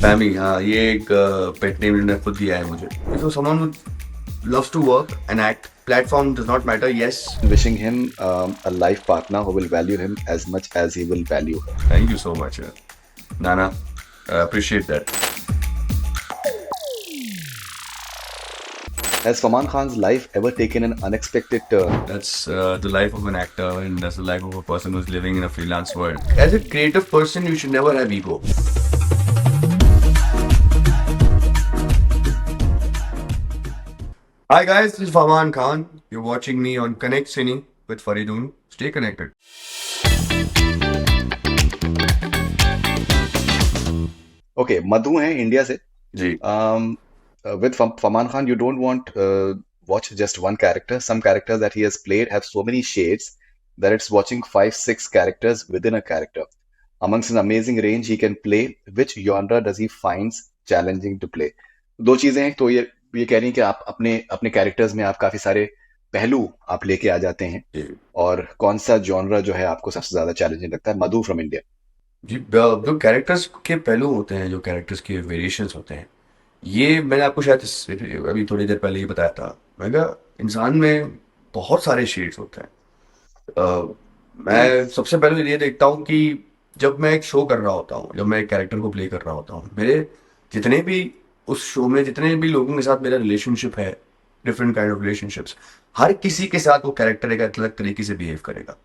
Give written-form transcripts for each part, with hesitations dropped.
फैमी, हाँ, ये एक पेट नेम इन्होंने खुद दिया है मुझे. So someone who loves to work and act, platform does not matter. Yes. Wishing him a life partner who will value him as much as he will value her. Thank you so much, Nana. I appreciate that. Has Faman Khan's life ever taken an unexpected turn? That's the life of an actor, and that's the life of a person who's living in a freelance world. As a creative person, you should never have ego. Hi guys, this is Faman Khan. You're watching me on Connect Cine with Faridun. Stay connected. Okay, Madhu है India से. जी. With Faman Khan, you don't want watch just one character. Some characters that he has played have so many shades that it's watching 5, 6 characters within a character. Amongst an amazing range he can play, which genre does he finds challenging to play? दो चीजें हैं. तो ये कह रही हैं कि आप अपने अपने कैरेक्टर्स में आप काफी सारे पहलू आप लेके आ जाते हैं, जी. और कौन सा जॉनरा जो है आपको सबसे ज्यादा चैलेंजिंग लगता है? मधु फ्रॉम इंडिया. जी, जो कैरेक्टर्स के पहलू होते हैं, जो कैरेक्टर्स के वेरिएशंस होते हैं, ये मैंने आपको शायद अभी थोड़ी देर पहले ही बताया था. मैं कहा, इंसान में बहुत सारे शेड्स होते हैं. मैं सबसे पहले ये देखता हूँ कि जब मैं एक शो कर रहा होता हूँ, जब मैं एक कैरेक्टर को प्ले कर रहा होता हूँ, मेरे जितने भी उस शो में जितने भी लोगों के साथ मेरा रिलेशनशिप है, डिफरेंट काइंड ऑफ रिलेशनशिप्स, हर किसी के साथ वो कैरेक्टर एक अलग तरीके से बिहेव करेगा.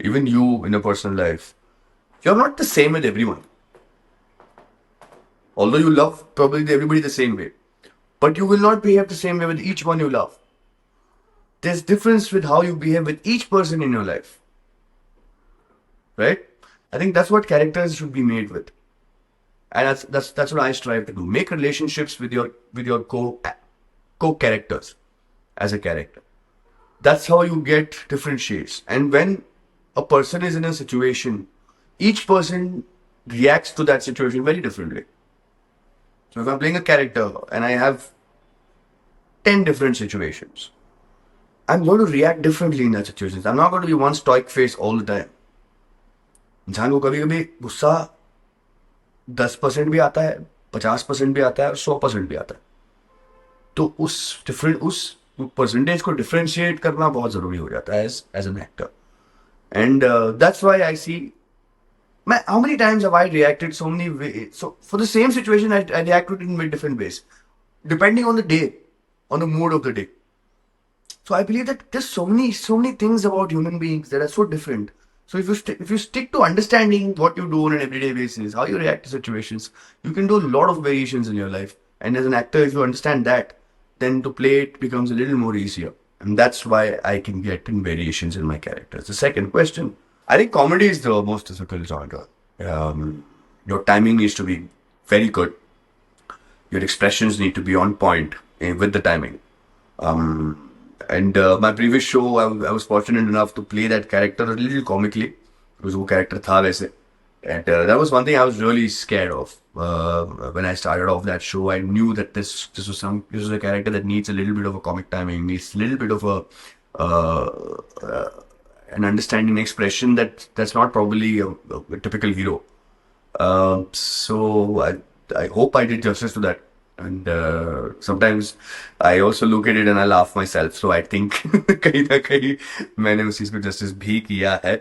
Even you in a personal life, you're not the same with everyone. Although you love probably everybody the same way, but you will not behave the same way with each one you love. There's difference with how you behave with each person in your life, right? I think that's what characters should be made with, and that's what I strive to do. Make relationships with your co characters as a character. That's how you get different shades. And when a person is in a situation, each person reacts to that situation very differently. So if I'm playing a character and I have 10 different situations, I'm going to react differently in that situation. I'm not going to be one stoic face all the time. इंसान को कभी कभी गुस्सा 10% भी आता है, 50% भी आता है, और 100% भी आता है. तो उस परसेंटेज को डिफरेंशिएट करना बहुत जरूरी हो जाता है as an actor. And that's why I see, how many times have I reacted so many ways? So for the same situation, I reacted in different ways, depending on the day, on the mood of the day. So I believe that there's so many things about human beings that are so different. So if you stick to understanding what you do on an everyday basis, how you react to situations, you can do a lot of variations in your life. And as an actor, if you understand that, then to play it becomes a little more easier. And that's why I can get in variations in my characters. The second question, I think comedy is the most difficult genre. Your timing needs to be very good. Your expressions need to be on point with the timing. And my previous show, I was fortunate enough to play that character a little comically. Because वो character था वैसे. And that was one thing I was really scared of. When I started off that show, I knew that this was a character that needs a little bit of a comic timing, needs a little bit of an understanding expression that's not probably a typical hero. So I hope I did justice to that. And sometimes I also look at it and I laugh myself. So I think कहीं ना कहीं मैंने उस चीज को justice भी किया है.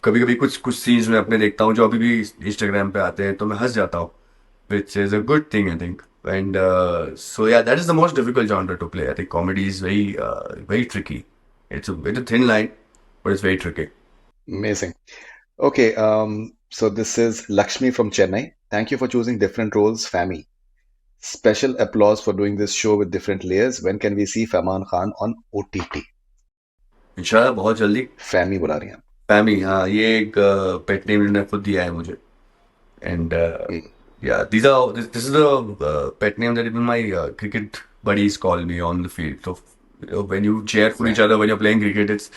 कभी कभी कुछ सीन्स में अपने देखता हूँ जो अभी भी इंस्टाग्राम पे आते हैं, तो मैं हंस जाता हूँ, which is a good thing, I think. And so yeah, that is the most difficult genre to play. I think comedy is very tricky. It's a thin line, but it's very tricky. Amazing. Okay, so this is Lakshmi from Chennai. Thank you for choosing different roles, Fami. Special applause for doing this show with different layers. When can we see Faman Khan on OTT? इंशाल्लाह बहुत जल्दी. Fami बुला रही हैं. फैमी, हाँ, ये एक pet name इन्होंने खुद दिया है मुझे. And yeah, this is the pet name that even my cricket buddies call me on the field. So when you cheer for each other when you're playing cricket, it's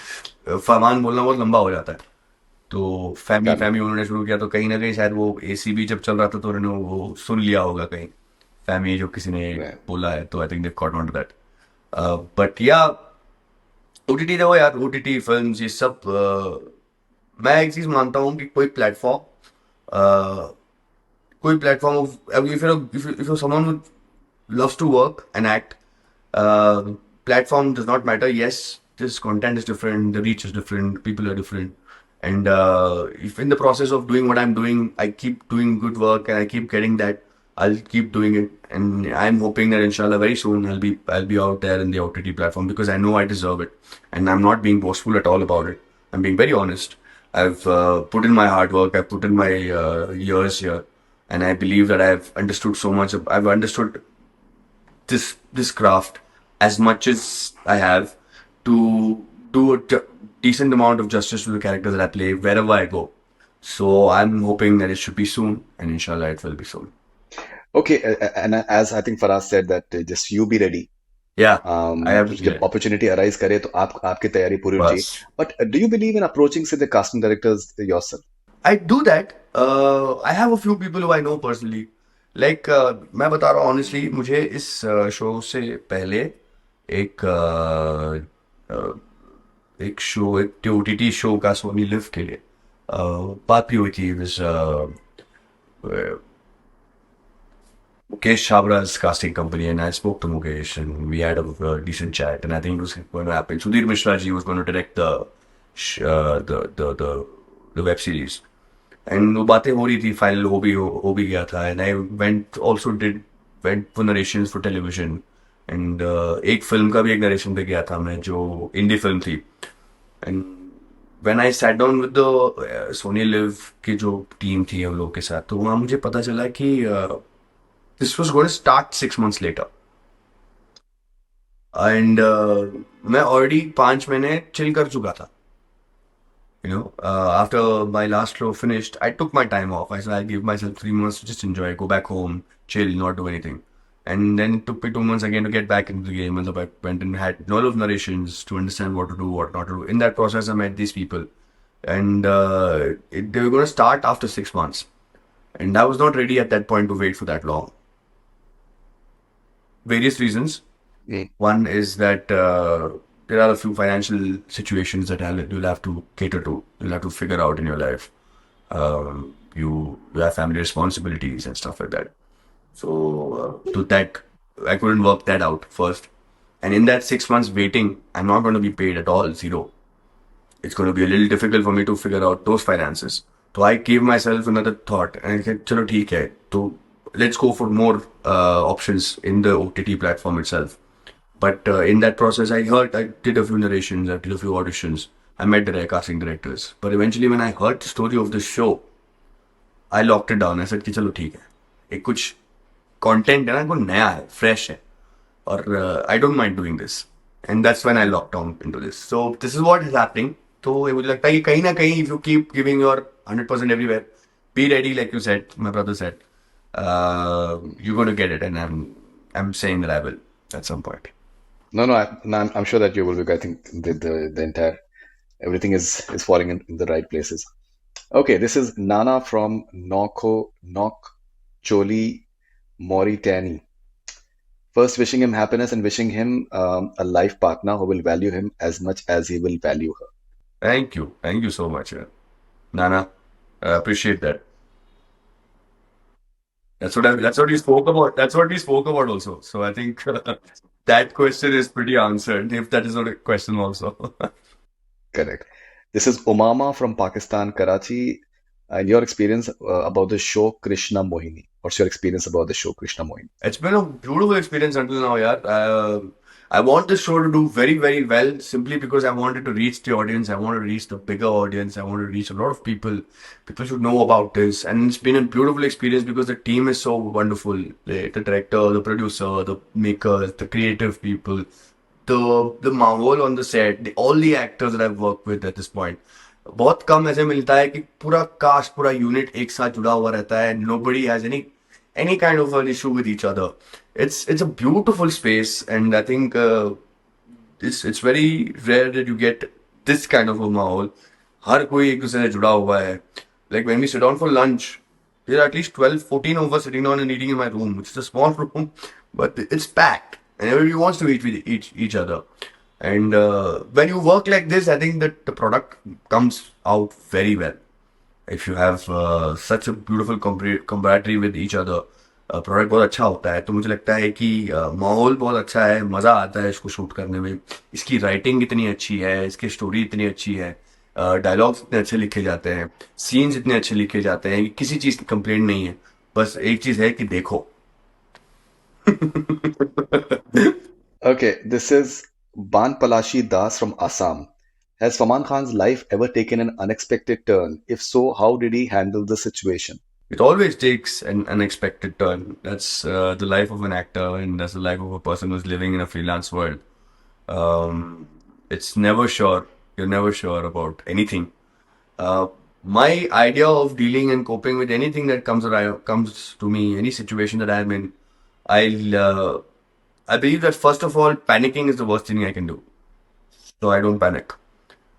फरमान बोलना बहुत लंबा हो जाता है. तो फैमी उन्होंने शुरू किया, तो कहीं ना कहीं शायद वो ACB जब चल रहा था तो उन्होंने वो सुन लिया होगा कहीं, फैमी जो किसी ने बोला है, तो I think they caught on to that. But या OTT देखो यार, OTT फिल्म्स ये सब मैं एक चीज मानता हूँ कि कोई प्लेटफॉर्म कोई platform of if you're someone who loves to work and act, platform does not matter. Yes, this content is different, the reach is different, people are different, and if in the process of doing what I'm doing, I keep doing good work and I keep getting that, I'll keep doing it, and I'm hoping that inshallah very soon I'll be out there in the OTT platform because I know I deserve it, and I'm not being boastful at all about it. I'm being very honest. I've put in my hard work. I've put in my years here, and I believe that I've understood so much. I've understood this craft as much as I have to do a decent amount of justice to the characters that I play wherever I go. So I'm hoping that it should be soon, and inshallah it will be soon. Okay, and as I think Faraz said that just you be ready. Yeah, I have to be जब ready. opportunity arise करे तो आपकी तैयारी पूरी होनी चाहिए. Bas. But do you believe in approaching say the casting directors yourself? I do that. I have a few people who I know personally. Like मैं बता रहा हूँ honestly, मुझे इस शो से पहले एक एक OTT शो का सोनी लिव के लिए बात भी हुई थी. Mukesh Chabra's casting company, and I spoke to Mukesh, and we had a decent chat, and I think it was going to happen. Sudhir Mishra ji was going to direct the web series, and वो बातें हो रही थी, final हो भी गया था, and I went for narrations for television, and एक फिल्म का भी एक नरेशन पे गया था मैं जो इंडी फिल्म थी, and when I sat down with the Sony Live की जो टीम थी हम लोग के साथ, तो वहाँ मुझे पता चला कि this was going to start 6 months later. And मैं already 5 महीने chill कर चुका था. After my last show finished, I took my time off. I said I'll give myself 3 months to just enjoy, go back home, chill, not do anything. And then it took me 2 months again to get back into the game. And so I went and had a lot of narrations to understand what to do, what not to do. In that process, I met these people. And they were going to start after 6 months. And I was not ready at that point to wait for that long. Various reasons. One is that there are a few financial situations that you'll have to cater to. You'll have to figure out in your life. You have family responsibilities and stuff like that. So to that, I couldn't work that out first. And in that 6 months waiting, I'm not going to be paid at all, zero. It's going to be a little difficult for me to figure out those finances. So I gave myself another thought and I said, "Chalo, theek hai." So let's go for more options in the OTT platform itself. But in that process, I did a few narrations, I did a few auditions, I met the casting directors. But eventually, when I heard the story of the show, I locked it down. I said कि चलो ठीक है, एक कुछ content है ना, वो नया है, fresh है, और I don't mind doing this. And that's when I locked down into this. So this is what is happening. तो मुझे लगता है कि कहीं ना कहीं if you keep giving your 100% everywhere, be ready, like you said, my brother said, you're going to get it, and I'm saying that I will at some point. No, I'm sure that you will. I think the entire everything is falling in the right places. Okay, this is Nana from Nok Choli Mauritania. First, wishing him happiness and wishing him a life partner who will value him as much as he will value her. Thank you so much, Nana. I appreciate that. That's what we spoke about. That's what we spoke about also. So I think that question is pretty answered. If that is not a question also. Correct. This is Umama from Pakistan, Karachi. And your experience about the show Krishna Mohini. What's your experience about the show Krishna Mohini? It's been a beautiful experience until now, yaar. I want this show to do very, very well simply because I wanted to reach the audience. I want to reach the bigger audience. I want to reach a lot of people. People should know about this. And it's been a beautiful experience because the team is so wonderful. The director, the producer, the makers, the creative people, the mahol on the set, all the actors that I've worked with at this point. बहुत कम ऐसे मिलता है कि पूरा cast, पूरा unit एक साथ जुड़ा हुआ रहता है. Nobody has any kind of an issue with each other. It's a beautiful space, and I think it's very rare that you get this kind of a माहौल. हर कोई एक दूसरे से जुड़ा हुआ है. Like when we sit down for lunch, there are at least 12-14 of us sitting down and eating in my room, which is a small room, but it's packed, and everybody wants to eat with each other. And when you work like this, I think that the product comes out very well. if you have such a beautiful camaraderie with each other, product बहुत अच्छा होता है. तो मुझे लगता है कि माहौल बहुत अच्छा है, मज़ा आता है इसको शूट करने में. इसकी राइटिंग इतनी अच्छी है, इसकी स्टोरी इतनी अच्छी है, डायलॉग्स इतने अच्छे लिखे जाते हैं, सीन्स इतने अच्छे लिखे जाते हैं कि किसी चीज़ की कंप्लेंट नहीं है. बस एक चीज़ है कि देखो. Okay, this is Ban Palashi Das from Assam. Has Faman Khan's life ever taken an unexpected turn? If so, how did he handle the situation? It always takes an unexpected turn. That's the life of an actor, and that's the life of a person who's living in a freelance world. It's never sure. You're never sure about anything. My idea of dealing and coping with anything that comes to me, any situation that I'm in, I believe that first of all, panicking is the worst thing I can do. So I don't panic.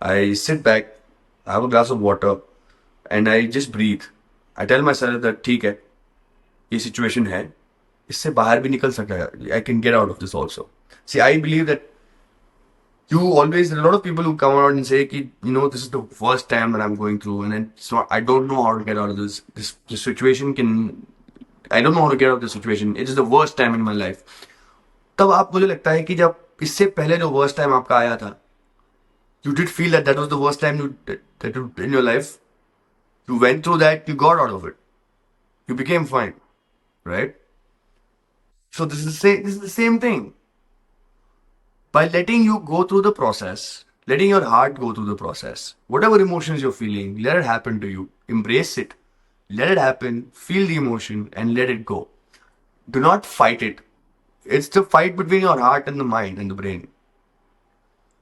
I sit back, I have a glass of water, and I just breathe. I tell myself that ठीक है, ये situation है, इससे बाहर भी निकल सकता है. I can get out of this also. See, I believe that you always, a lot of people who come around and say कि, you know, this is the worst time that I'm going through, and then so I don't know how to get out of this situation I don't know how to get out of this situation. It is the worst time in my life. तब आप मुझे लगता है कि जब इससे पहले जो worst time आपका आया था, you did feel that was the worst time in your life. You went through that, you got out of it. You became fine, right? So this is the same thing. By letting you go through the process, letting your heart go through the process, whatever emotions you're feeling, let it happen to you. Embrace it. Let it happen. Feel the emotion and let it go. Do not fight it. It's the fight between your heart and the mind and the brain.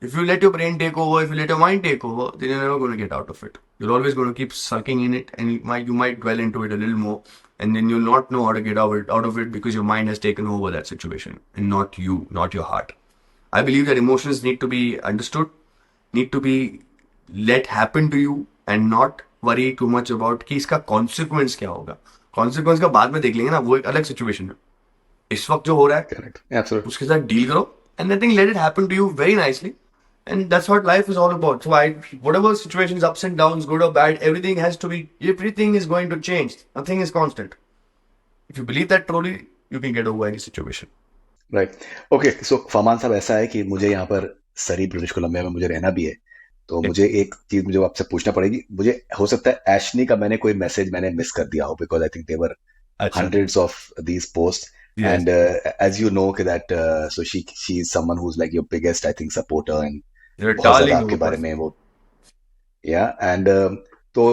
If you let your brain take over, if you let your mind take over, then you're never going to get out of it. You're always going to keep sucking in it, and you might dwell into it a little more, and then you'll not know how to get out of it because your mind has taken over that situation, and not you, not your heart. I believe that emotions need to be understood, need to be let happen to you, and not worry too much about कि इसका consequence क्या होगा. Consequence का बाद में देख लेंगे ना, वो एक अलग situation है. इस वक्त जो हो रहा है, Correct. Absolutely. उसके साथ deal करो, and I think let it happen to you very nicely. And that's what life is all about. So whatever situations, ups and downs, good or bad, everything is going to change. Nothing is constant. If you believe that truly, you can get over any situation. Right okay so Farman sahab ऐसा है कि मुझे यहाँ पर सरी British Columbia में मुझे रहना भी है तो मुझे एक चीज मुझे आपसे पूछना पड़ेगी मुझे हो सकता है एशनी का मैंने कोई मैसेज मैंने मिस कर दिया हो because I think there are hundreds of these posts Yes. and as you know that so she is someone who's like your biggest I think supporter and You're a बहुत ज्यादा darling आपके of a बारे person. में वो या and तो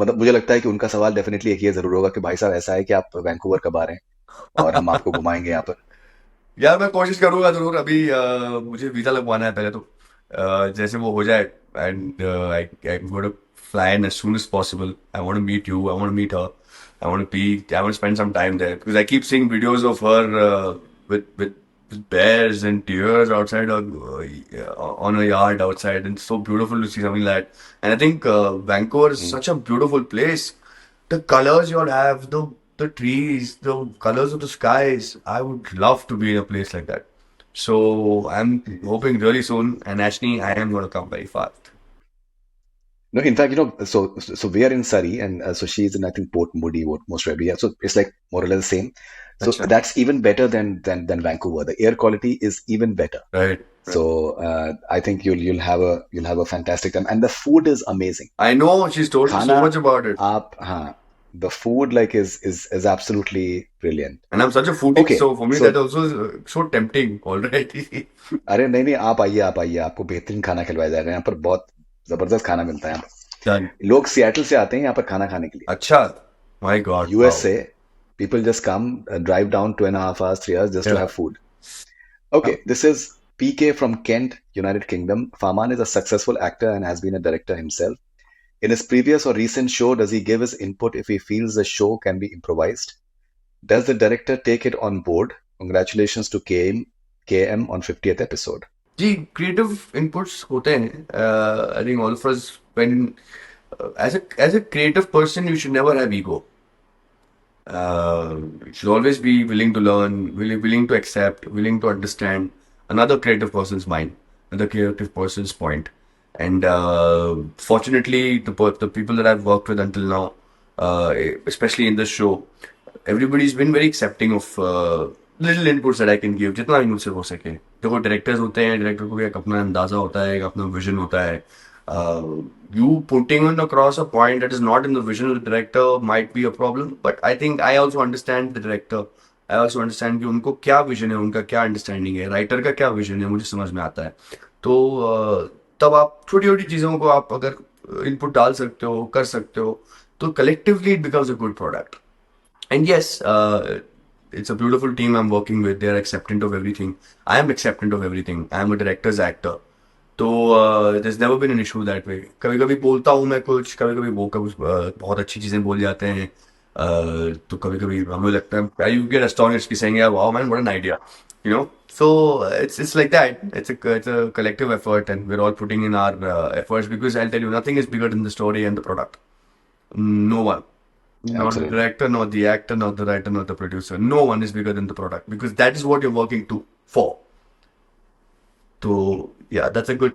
मतलब मुझे लगता है कि उनका सवाल डेफिनेटली एक ये जरूर होगा कि भाई साहब ऐसा है कि आप वैंकूवर कब आ रहे हैं और हम आपको घुमाएंगे यहाँ पर यार मैं कोशिश करूंगा जरूर. अभी मुझे वीजा लगवाना है पहले तो. जैसे वो हो जाए and I got to fly in as soon as possible. I want to meet you. I want to meet her. I want to spend some time there because I keep seeing videos of her with bears and deers outside on a yard outside, and it's so beautiful to see something like that. And I think Vancouver is such a beautiful place. The colors you all have, the trees, the colors of the skies. I would love to be in a place like that. So I'm hoping really soon, and actually I am going to come very fast. No, in fact, so we are in Surrey, and so she's in I think Port Moody, most probably. Yeah, so it's like more or less the same. So Achha. that's even better than Vancouver. The air quality is even better. Right. So I think you'll have a fantastic time, and the food is amazing. I know she's told me so Khana, much about it. The food like is absolutely brilliant. And I'm such a foodie, Okay, so for me so- that also is so tempting already. अरे नहीं आप आइए आपको बेहतरीन खाना खिलवाया जा रहा है यहाँ पर बहुत जबरदस्त खाना मिलता है यहाँ पर Done. लोग सियाटल से आते हैं यहाँ पर खाना खाने के लिए Acha. My God. USA, people just come, drive down 2.5 hours, 3 hours just to Yeah. have food. Okay, this is PK from Kent, United Kingdom. Farman is a successful actor and has been a director himself. In his previous or recent show, does he give his input if he feels the show can be improvised? Does the director take it on board? Congratulations to KM on 50th episode. Ji creative inputs होते हैं. I think all of us when as a creative person you should never have ego. You should always be willing to learn, willing to accept, willing to understand another creative person's mind, another creative person's point, And fortunately, the people that I've worked with until now, especially in this show, everybody's been very accepting of little inputs that I can give, जितना भी मुझसे हो सके. देखो directors होते हैं, director को भी एक अपना अंदाजा होता है, एक अपना विजन होता है. You putting on across a point that is not in the vision of the director might be a problem, but I think I also understand the director. I also understand कि उनको क्या vision है, उनका क्या understanding है, writer का क्या vision है, मुझे समझ में आता है. तो तब आप छोटी छोटी चीज़ों को आप अगर इनपुट डाल सकते हो, कर सकते हो, तो collectively it becomes a good product. And yes, it's a beautiful team I'm working with. They're acceptant of everything. I am acceptant of everything. I am a director's actor. तो there's never been an issue that way. कभी कभी बोलता हूँ मैं कुछ, कभी कभी वो कभी बहुत अच्छी चीज़ें बोल जाते हैं. तो कभी कभी हमें लगता है you get astonished कि saying yeah wow man what an idea, you know. So it's like that. It's a collective effort and we're all putting in our efforts because I'll tell you nothing is bigger than the story and the product. No one. Not the Absolutely. director, not the actor, not the writer, not the producer. No one is bigger than the product because that is what you're working to for. So yeah, that's a good.